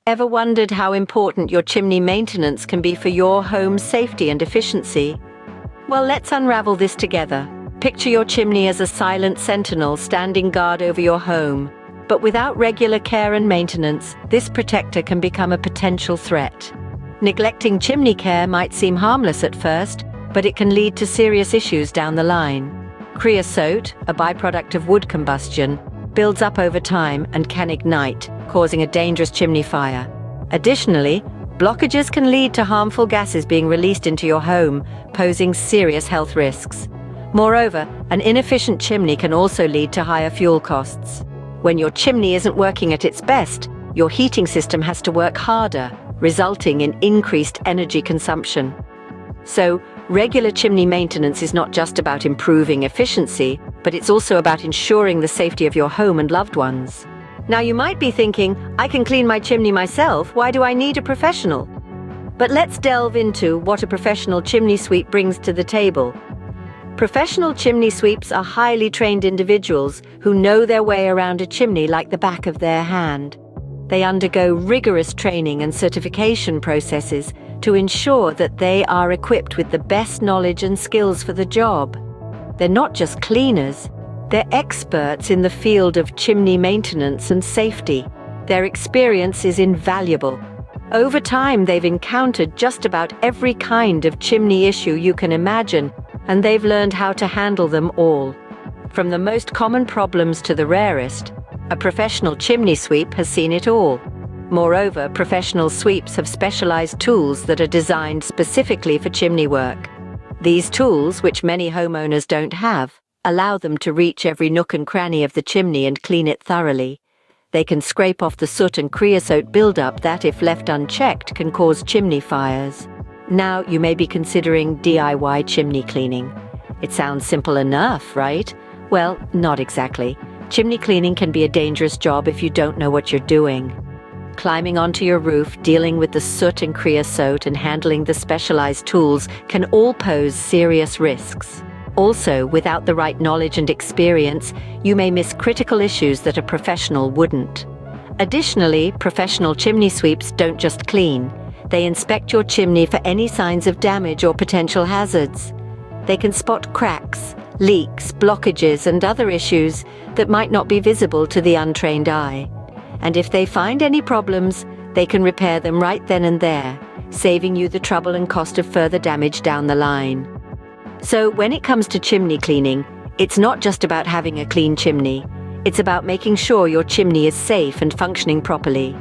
Ever wondered how important your chimney maintenance can be for your home's safety and efficiency? Well, let's unravel this together. Picture your chimney as a silent sentinel standing guard over your home. But without regular care and maintenance, this protector can become a potential threat. Neglecting chimney care might seem harmless at first, but it can lead to serious issues down the line. Creosote, a byproduct of wood combustion, builds up over time and can ignite, causing a dangerous chimney fire. Additionally, blockages can lead to harmful gases being released into your home, posing serious health risks. Moreover, an inefficient chimney can also lead to higher fuel costs. When your chimney isn't working at its best, your heating system has to work harder, resulting in increased energy consumption. So, regular chimney maintenance is not just about improving efficiency, but it's also about ensuring the safety of your home and loved ones. Now you might be thinking, I can clean my chimney myself, why do I need a professional? But let's delve into what a professional chimney sweep brings to the table. Professional chimney sweeps are highly trained individuals who know their way around a chimney like the back of their hand. They undergo rigorous training and certification processes to ensure that they are equipped with the best knowledge and skills for the job. They're not just cleaners, they're experts in the field of chimney maintenance and safety. Their experience is invaluable. Over time, they've encountered just about every kind of chimney issue you can imagine, and they've learned how to handle them all. From the most common problems to the rarest, a professional chimney sweep has seen it all. Moreover, professional sweeps have specialized tools that are designed specifically for chimney work. These tools, which many homeowners don't have, allow them to reach every nook and cranny of the chimney and clean it thoroughly. They can scrape off the soot and creosote buildup that, if left unchecked, can cause chimney fires. Now you may be considering DIY chimney cleaning. It sounds simple enough, right? Well, not exactly. Chimney cleaning can be a dangerous job if you don't know what you're doing. Climbing onto your roof, dealing with the soot and creosote, and handling the specialized tools can all pose serious risks. Also, without the right knowledge and experience, you may miss critical issues that a professional wouldn't. Additionally, professional chimney sweeps don't just clean. They inspect your chimney for any signs of damage or potential hazards. They can spot cracks, leaks, blockages, and other issues that might not be visible to the untrained eye. And if they find any problems, they can repair them right then and there, saving you the trouble and cost of further damage down the line. So when it comes to chimney cleaning, it's not just about having a clean chimney. It's about making sure your chimney is safe and functioning properly.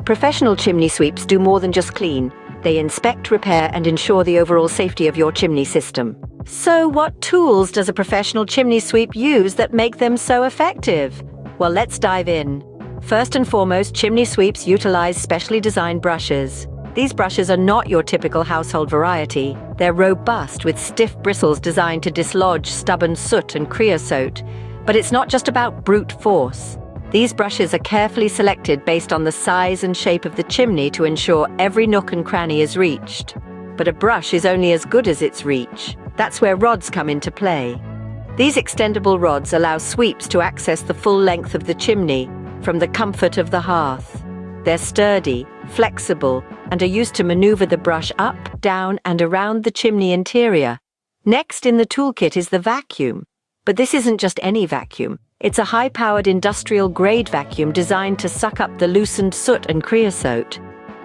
Professional chimney sweeps do more than just clean. They inspect, repair, and ensure the overall safety of your chimney system. So what tools does a professional chimney sweep use that make them so effective? Well, let's dive in. First and foremost, chimney sweeps utilize specially designed brushes. These brushes are not your typical household variety. They're robust with stiff bristles designed to dislodge stubborn soot and creosote. But it's not just about brute force. These brushes are carefully selected based on the size and shape of the chimney to ensure every nook and cranny is reached. But a brush is only as good as its reach. That's where rods come into play. These extendable rods allow sweeps to access the full length of the chimney from the comfort of the hearth. They're sturdy, flexible, and are used to maneuver the brush up, down, and around the chimney interior. Next in the toolkit is the vacuum. But this isn't just any vacuum. It's a high-powered industrial-grade vacuum designed to suck up the loosened soot and creosote.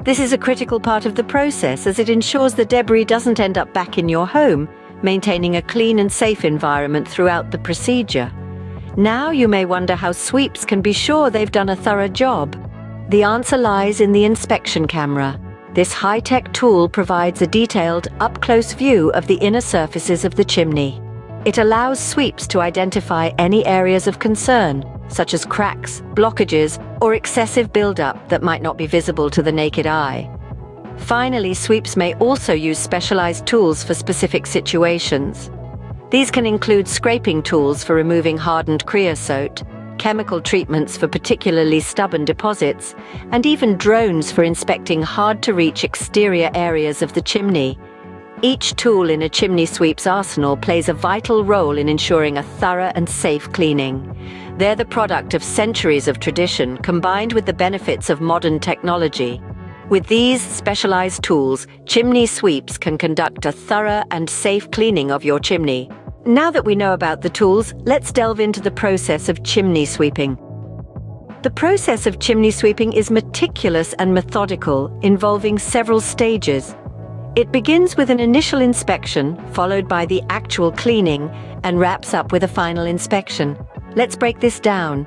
This is a critical part of the process as it ensures the debris doesn't end up back in your home, maintaining a clean and safe environment throughout the procedure. Now you may wonder how sweeps can be sure they've done a thorough job. The answer lies in the inspection camera. This high-tech tool provides a detailed, up-close view of the inner surfaces of the chimney. It allows sweeps to identify any areas of concern, such as cracks, blockages, or excessive buildup that might not be visible to the naked eye. Finally, sweeps may also use specialized tools for specific situations. These can include scraping tools for removing hardened creosote, chemical treatments for particularly stubborn deposits, and even drones for inspecting hard-to-reach exterior areas of the chimney. Each tool in a chimney sweep's arsenal plays a vital role in ensuring a thorough and safe cleaning. They're the product of centuries of tradition combined with the benefits of modern technology. With these specialized tools, chimney sweeps can conduct a thorough and safe cleaning of your chimney. Now that we know about the tools, let's delve into the process of chimney sweeping. The process of chimney sweeping is meticulous and methodical, involving several stages. It begins with an initial inspection, followed by the actual cleaning, and wraps up with a final inspection. Let's break this down.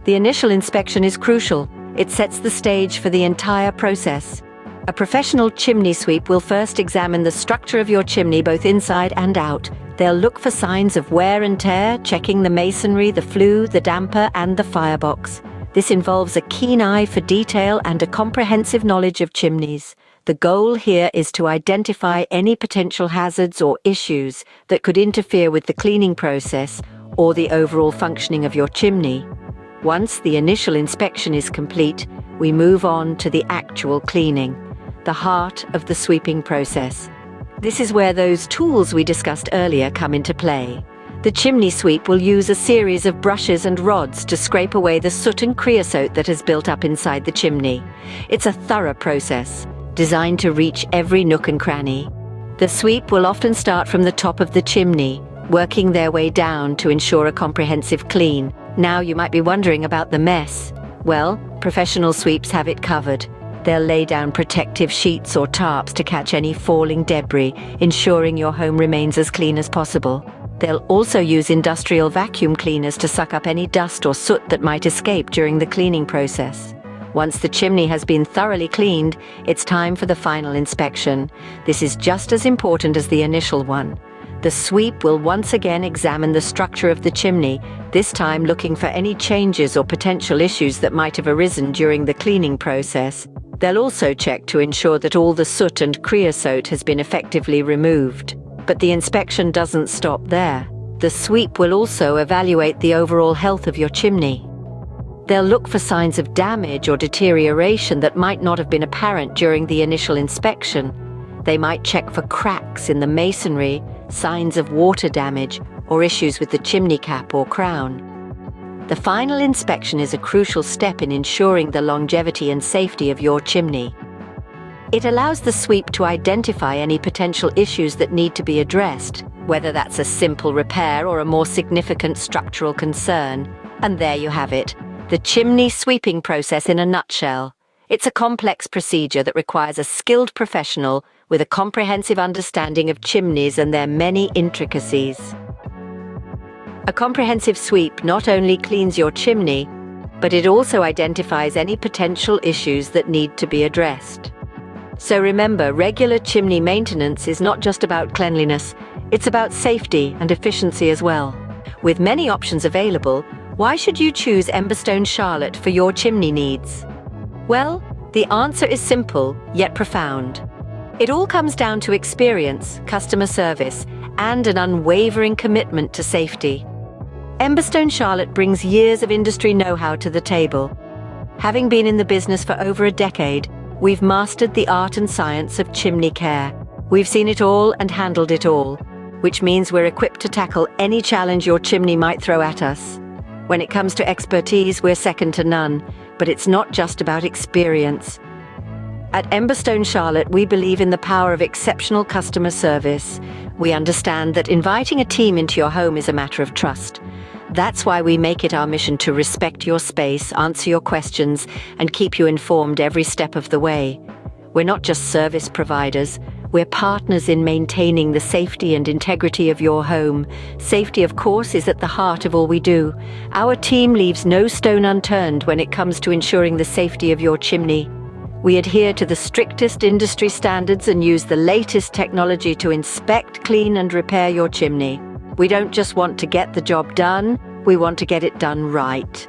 The initial inspection is crucial. It sets the stage for the entire process. A professional chimney sweep will first examine the structure of your chimney both inside and out. They'll look for signs of wear and tear, checking the masonry, the flue, the damper, and the firebox. This involves a keen eye for detail and a comprehensive knowledge of chimneys. The goal here is to identify any potential hazards or issues that could interfere with the cleaning process or the overall functioning of your chimney. Once the initial inspection is complete, we move on to the actual cleaning, the heart of the sweeping process. This is where those tools we discussed earlier come into play. The chimney sweep will use a series of brushes and rods to scrape away the soot and creosote that has built up inside the chimney. It's a thorough process, designed to reach every nook and cranny. The sweep will often start from the top of the chimney, working their way down to ensure a comprehensive clean. Now you might be wondering about the mess. Well, professional sweeps have it covered. They'll lay down protective sheets or tarps to catch any falling debris, ensuring your home remains as clean as possible. They'll also use industrial vacuum cleaners to suck up any dust or soot that might escape during the cleaning process. Once the chimney has been thoroughly cleaned, it's time for the final inspection. This is just as important as the initial one. The sweep will once again examine the structure of the chimney, this time looking for any changes or potential issues that might have arisen during the cleaning process. They'll also check to ensure that all the soot and creosote has been effectively removed. But the inspection doesn't stop there. The sweep will also evaluate the overall health of your chimney. They'll look for signs of damage or deterioration that might not have been apparent during the initial inspection. They might check for cracks in the masonry, signs of water damage, or issues with the chimney cap or crown. The final inspection is a crucial step in ensuring the longevity and safety of your chimney. It allows the sweep to identify any potential issues that need to be addressed, whether that's a simple repair or a more significant structural concern. And there you have it, the chimney sweeping process in a nutshell. It's a complex procedure that requires a skilled professional with a comprehensive understanding of chimneys and their many intricacies. A comprehensive sweep not only cleans your chimney, but it also identifies any potential issues that need to be addressed. So remember, regular chimney maintenance is not just about cleanliness, it's about safety and efficiency as well. With many options available, why should you choose Emberstone Charlotte for your chimney needs? Well, the answer is simple, yet profound. It all comes down to experience, customer service, and an unwavering commitment to safety. Emberstone Charlotte brings years of industry know-how to the table. Having been in the business for over a decade, we've mastered the art and science of chimney care. We've seen it all and handled it all, which means we're equipped to tackle any challenge your chimney might throw at us. When it comes to expertise, we're second to none, but it's not just about experience. At Emberstone Charlotte, we believe in the power of exceptional customer service. We understand that inviting a team into your home is a matter of trust. That's why we make it our mission to respect your space, answer your questions, and keep you informed every step of the way. We're not just service providers, we're partners in maintaining the safety and integrity of your home. Safety, of course, is at the heart of all we do. Our team leaves no stone unturned when it comes to ensuring the safety of your chimney. We adhere to the strictest industry standards and use the latest technology to inspect, clean, and repair your chimney. We don't just want to get the job done, we want to get it done right.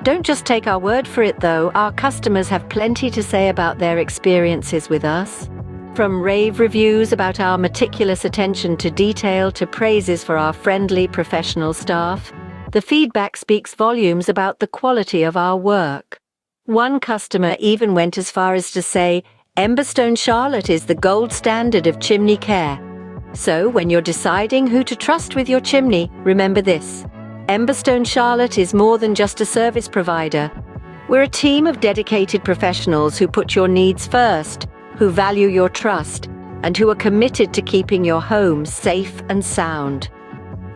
Don't just take our word for it, though. Our customers have plenty to say about their experiences with us. From rave reviews about our meticulous attention to detail to praises for our friendly professional staff, the feedback speaks volumes about the quality of our work. One customer even went as far as to say, Emberstone Charlotte is the gold standard of chimney care. So when you're deciding who to trust with your chimney, remember this. Emberstone Charlotte is more than just a service provider. We're a team of dedicated professionals who put your needs first, who value your trust, and who are committed to keeping your home safe and sound.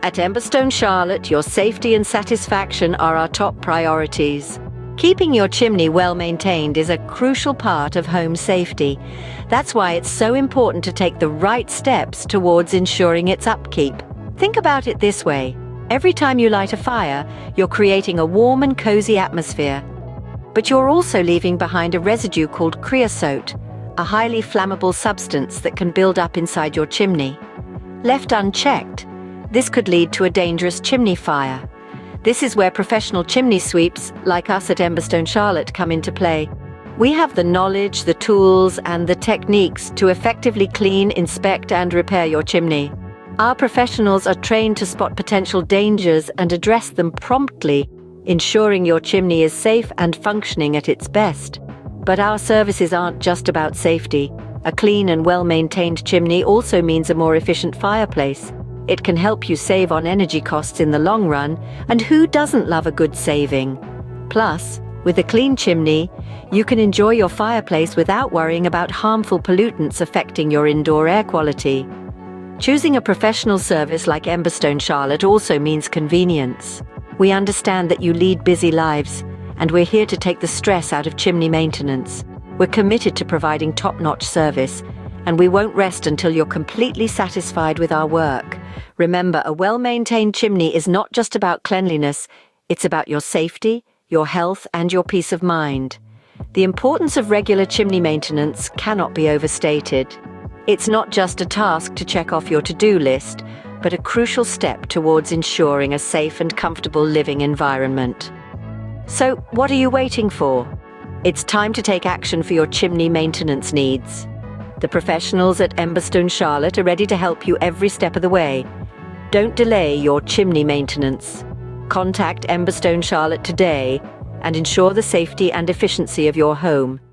At Emberstone Charlotte, your safety and satisfaction are our top priorities. Keeping your chimney well maintained is a crucial part of home safety. That's why it's so important to take the right steps towards ensuring its upkeep. Think about it this way. Every time you light a fire, you're creating a warm and cozy atmosphere. But you're also leaving behind a residue called creosote, a highly flammable substance that can build up inside your chimney. Left unchecked, this could lead to a dangerous chimney fire. This is where professional chimney sweeps, like us at Emberstone Charlotte, come into play. We have the knowledge, the tools, and the techniques to effectively clean, inspect, and repair your chimney. Our professionals are trained to spot potential dangers and address them promptly, ensuring your chimney is safe and functioning at its best. But our services aren't just about safety. A clean and well-maintained chimney also means a more efficient fireplace. It can help you save on energy costs in the long run, and who doesn't love a good saving? Plus, with a clean chimney, you can enjoy your fireplace without worrying about harmful pollutants affecting your indoor air quality. Choosing a professional service like Emberstone Charlotte also means convenience. We understand that you lead busy lives, and we're here to take the stress out of chimney maintenance. We're committed to providing top-notch service, and we won't rest until you're completely satisfied with our work. Remember, a well-maintained chimney is not just about cleanliness, it's about your safety, your health, and your peace of mind. The importance of regular chimney maintenance cannot be overstated. It's not just a task to check off your to-do list, but a crucial step towards ensuring a safe and comfortable living environment. So, what are you waiting for? It's time to take action for your chimney maintenance needs. The professionals at Emberstone Charlotte are ready to help you every step of the way. Don't delay your chimney maintenance. Contact Emberstone Charlotte today and ensure the safety and efficiency of your home.